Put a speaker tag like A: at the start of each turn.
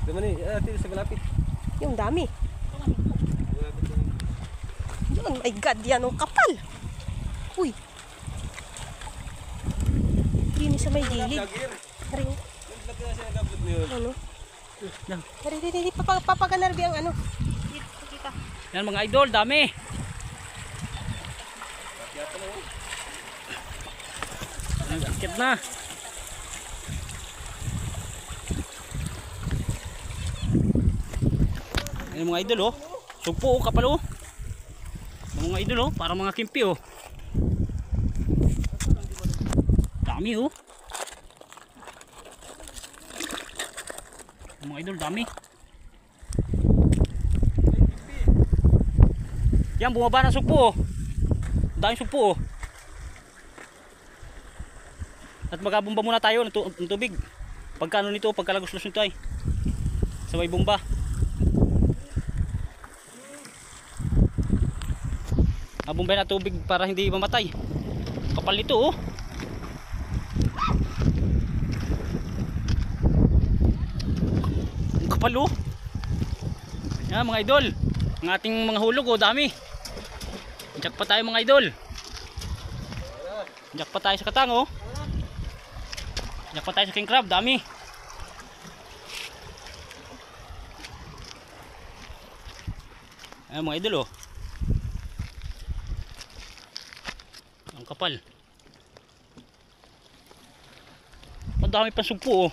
A: Dama ni, ati sa galapit.
B: Yung dami. Yun, my God, yan ang kapal. Uy. Linis sa may gilid. Ring. Ano? Hindi, papaganarbi ang ano. Kita.
C: Yan mga idol, dami. Nag-akit na. Ayan mga idol oh. Sugpo oh, kapal oh. Mga idol oh, para mga kimpi oh. Dami oh. Mga idol, dami. Yan, bumaba na sugpo oh. Daming sugpo oh. At magabomba muna tayo ng tubig. Pagkano nito, pagkalagos-los nito ay sabay bomba. Bombay na tubig para hindi mamatay. Kapal nito oh. Ang kapal oh. Yan mga idol, ang ating mga hulog oh, dami. Jack pa tayo mga idol. Jack pa tayo sa katang oh. Jack pa tayo sa king crab, dami. Ayan mga idol oh. Ang kapal. Ang dami pa sugpo oh.